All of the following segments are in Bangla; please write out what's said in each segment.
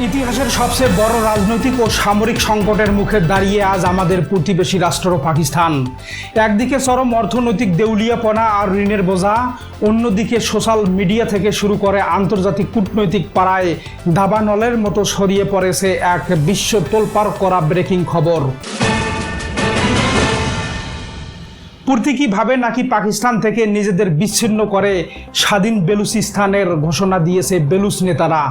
ইতিহাসের সবচেয়ে বড় রাজনৈতিক ও সামরিক সংকটের মুখে দাঁড়িয়ে আজ আমাদের প্রতিবেশী রাষ্ট্র পাকিস্তান। একদিকে চরম অর্থনৈতিক দেউলিয়াপনা আর ঋণের বোঝা, অন্যদিকে সোশ্যাল মিডিয়া থেকে শুরু করে আন্তর্জাতিক কূটনৈতিক পাড়ায় দাবানলের মতো ছড়িয়ে পড়েছে এক বিশ্ব তোলপাড় করা ব্রেকিং খবর। প্রতীকীভাবে নাকি পাকিস্তান থেকে নিজেদের বিচ্ছিন্ন করে স্বাধীন বেলুচিস্তানের ঘোষণা দিয়েছে বেলুচ নেতারা।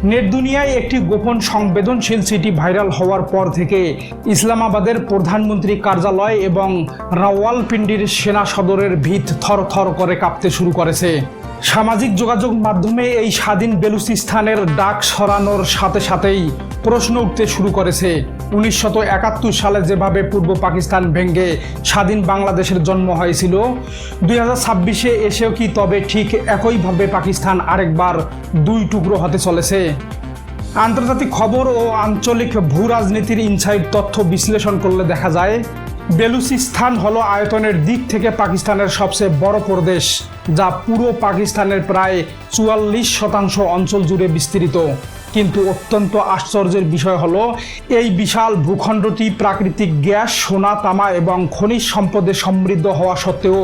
নেট দুনিয়ায় একটি গোপন সংবেদনশীল চিঠি ভাইরাল হওয়ার পর থেকে ইসলামাবাদের প্রধানমন্ত্রী কার্যালয় এবং রাওয়ালপিন্ডির সেনা সদরের ভিত থরথর করে কাঁপতে শুরু করেছে। সামাজিক যোগাযোগ মাধ্যমে এই স্বাধীন বেলুচিস্তানের ডাক ছড়ানোর সাথে সাথেই প্রশ্ন উঠতে শুরু করেছে, 1971 সালে যেভাবে পূর্ব পাকিস্তান ভেঙে স্বাধীন বাংলাদেশের জন্ম হয়েছিল, 2026-এ এসেও কি তবে ঠিক একইভাবে পাকিস্তান আরেকবার দুই টুকরো হতে চলেছে? আন্তর্জাতিক খবর ও আঞ্চলিক ভূ রাজনীতির ইনসাইড তথ্য বিশ্লেষণ করলে দেখা যায়, বেলুচিস্তান হলো আয়তনের দিক থেকে পাকিস্তানের সবচেয়ে বড় প্রদেশ, যা পুরো পাকিস্তানের প্রায় 44% অঞ্চল জুড়ে বিস্তৃত। কিন্তু অত্যন্ত আশ্চর্যের বিষয় হলো, এই বিশাল ভূখণ্ডটি প্রাকৃতিক গ্যাস, সোনা, তামা এবং খনিজ সম্পদে সমৃদ্ধ হওয়া সত্ত্বেও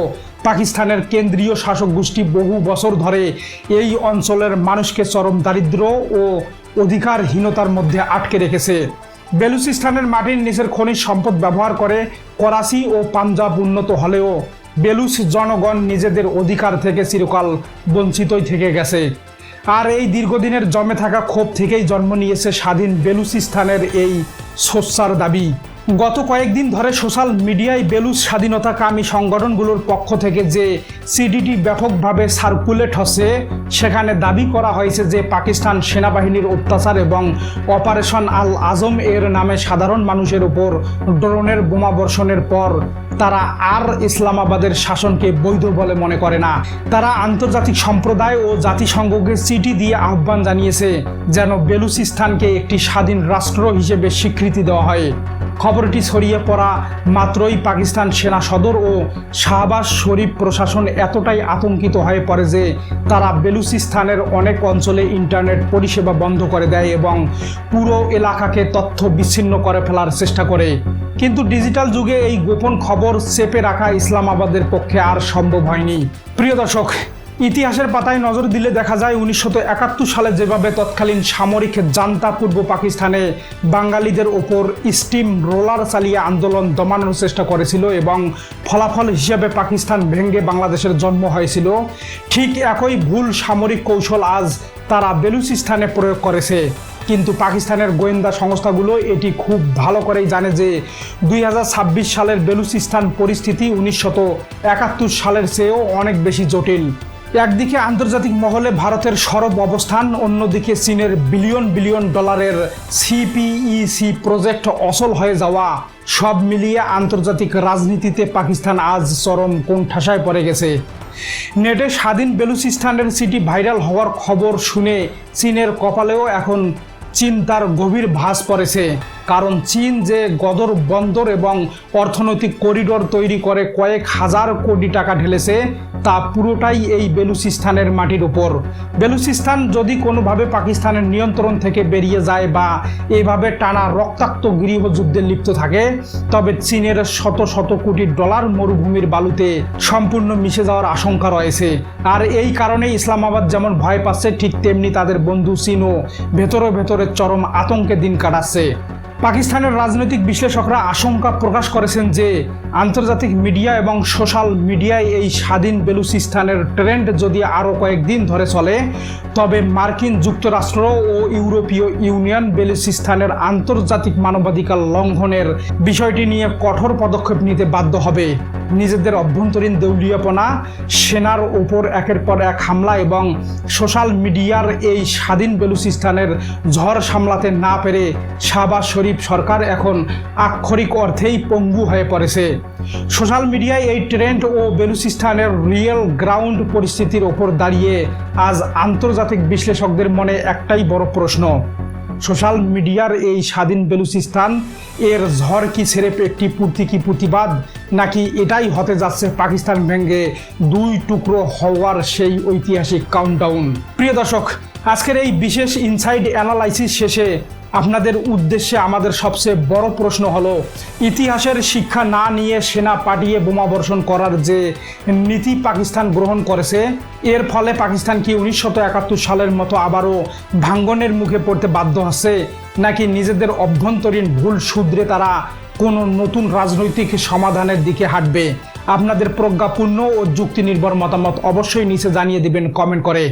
পাকিস্তানের কেন্দ্রীয় শাসক গোষ্ঠী বহু বছর ধরে এই অঞ্চলের মানুষকে চরম দারিদ্র্য ও অধিকারহীনতার মধ্যে আটকে রেখেছে। বেলুচিস্তানের মাটির নিচের খনিজ সম্পদ ব্যবহার করে করাচি ও পাঞ্জাব উন্নত হলেও বেলুচ জনগণ নিজেদের অধিকার থেকে চিরকাল বঞ্চিতই থেকে গেছে। আর এই দীর্ঘদিনের জমে থাকা ক্ষোভ থেকেই জন্ম নিয়েছে স্বাধীন বেলুচিস্তানের এই সোচ্চার দাবি। গত কয়েকদিন ধরে সোশ্যাল মিডিয়ায় বেলুচ স্বাধীনতাকামী সংগঠনগুলোর পক্ষ থেকে যে সিডিটি ব্যাপকভাবে সার্কুলেট হচ্ছে, সেখানে দাবি করা হয়েছে যে পাকিস্তান সেনাবাহিনীর অত্যাচার এবং অপারেশন আল আজম এর নামে সাধারণ মানুষের উপর ড্রোনের বোমা বর্ষণের পর তারা আর ইসলামাবাদের শাসনকে বৈধ বলে মনে করে না। তারা আন্তর্জাতিক সম্প্রদায় ও জাতিসংঘকে চিঠি দিয়ে আহ্বান জানিয়েছে যেন বেলুচিস্তানকে একটি স্বাধীন রাষ্ট্র হিসেবে স্বীকৃতি দেওয়া হয়। খবরটি ছড়িয়ে পড়া মাত্রই পাকিস্তান সেনা সদর ও শাহবাজ শরীফ প্রশাসন এতটাই আতঙ্কিত হয়ে পড়ে যে তারা বেলুচিস্তানের অনেক অঞ্চলে ইন্টারনেট পরিষেবা বন্ধ করে দেয় এবং পুরো এলাকাকে তথ্য বিচ্ছিন্ন করে ফেলার চেষ্টা করে। কিন্তু ডিজিটাল যুগে এই গোপন খবর চেপে রাখা ইসলামাবাদের পক্ষে আর সম্ভব হয়নি। প্রিয় দর্শক, ইতিহাসের পাতায় নজর দিলে দেখা যায় 1971 সালে যেভাবে তৎকালীন সামরিক জান্তা পূর্ব পাকিস্তানে বাঙালিদের ওপর স্টিম রোলার চালিয়ে আন্দোলন দমানোর চেষ্টা করেছিল এবং ফলাফল হিসেবে পাকিস্তান ভেঙে বাংলাদেশের জন্ম হয়েছিল, ঠিক একই ভুল সামরিক কৌশল আজ তারা বেলুচিস্তানে প্রয়োগ করেছে। কিন্তু পাকিস্তানের গোয়েন্দা সংস্থাগুলো এটি খুব ভালো করেই জানে যে 2026 সালের বেলুচিস্তান পরিস্থিতি 1971 সালের চেয়েও অনেক বেশি জটিল। একদিকে আন্তর্জাতিক মহলে ভারতের সরব অবস্থান, অন্যদিকে চীনের বিলিয়ন বিলিয়ন ডলারের সিপিইসি প্রজেক্ট অচল হয়ে যাওয়া, সব মিলিয়ে আন্তর্জাতিক রাজনীতিতে পাকিস্তান আজ চরম কোণঠাসায় পড়ে গেছে। নেটে স্বাধীন বেলুচিস্তানের চিঠি ভাইরাল হওয়ার খবর শুনে চীনের কপালেও এখন চিন্তার গভীর ভাঁজ পড়েছে। কারণ চীন যে গদর বন্দর এবং অর্থনৈতিক করিডোর তৈরি করে কয়েক হাজার কোটি টাকা ঢেলেছে, তা পুরোটাই এই বেলুচিস্তানের মাটির উপর। বেলুচিস্তান যদি কোনোভাবে পাকিস্তানের নিয়ন্ত্রণ থেকে বেরিয়ে যায় বা এইভাবে টানা রক্তাক্ত গৃহযুদ্ধে লিপ্ত থাকে, তবে চীনের শত শত কোটি ডলার মরুভূমির বালুতে সম্পূর্ণ মিশে যাওয়ার আশঙ্কা রয়েছে। আর এই কারণে ইসলামাবাদ যেমন ভয় পাচ্ছে, ঠিক তেমনি তাদের বন্ধু চীনও ভেতরে ভেতরে চরম আতঙ্কে দিন কাটাচ্ছে। পাকিস্তানের রাজনৈতিক বিশ্লেষকরা আশঙ্কা প্রকাশ করেছেন যে আন্তর্জাতিক মিডিয়া এবং সোশ্যাল মিডিয়ায় এই স্বাধীন বেলুচিস্তানের ট্রেন্ড যদি আরও কয়েকদিন ধরে চলে, তবে মার্কিন যুক্তরাষ্ট্র ও ইউরোপীয় ইউনিয়ন বেলুচিস্তানের আন্তর্জাতিক মানবাধিকার লঙ্ঘনের বিষয়টি নিয়ে কঠোর পদক্ষেপ নিতে বাধ্য হবে। নিজেদের অভ্যন্তরীণ দেউলিয়াপনা, সেনার ওপর একের পর এক হামলা এবং সোশ্যাল মিডিয়ার এই স্বাধীন বেলুচিস্তানের ঝড় সামলাতে না পেরে শাহবাজ শরীফ সরকার এখন আক্ষরিক অর্থেই পঙ্গু হয়ে পড়েছে। সোশ্যাল মিডিয়ায় এই ট্রেন্ড ও বেলুচিস্তানের রিয়েল গ্রাউন্ড পরিস্থিতির ওপর দাঁড়িয়ে আজ আন্তর্জাতিক বিশ্লেষকদের মনে একটাই বড় প্রশ্ন, সোশ্যাল মিডিয়ার এই স্বাধীন বেলুচিস্তান এর ঝড় কি ছেড়ে একটি প্রতীকী প্রতিবাদ, নাকি এটাই হতে যাচ্ছে পাকিস্তান ভেঙে দুই টুকরো হওয়ার সেই ঐতিহাসিক কাউন্টডাউন? প্রিয় দর্শক, আজকের এই বিশেষ ইনসাইড অ্যানালাইসিস শেষে আপনাদের উদ্দেশ্যে আমাদের সবচেয়ে বড় প্রশ্ন হলো, ইতিহাসের শিক্ষা না নিয়ে সেনা পাঠিয়ে বোমাবর্ষণ করার যে নীতি পাকিস্তান গ্রহণ করেছে, এর ফলে পাকিস্তান কি 1971 সালের মতো আবারও ভাঙ্গনের মুখে পড়তে বাধ্য হচ্ছে, নাকি নিজেদের অভ্যন্তরীণ ভুল শুধরে তারা কোনো নতুন রাজনৈতিক সমাধানের দিকে হাঁটবে? আপনাদের প্রজ্ঞাপূর্ণ ও যুক্তি নির্ভর মতামত অবশ্যই নিচে জানিয়ে দিবেন কমেন্ট করে।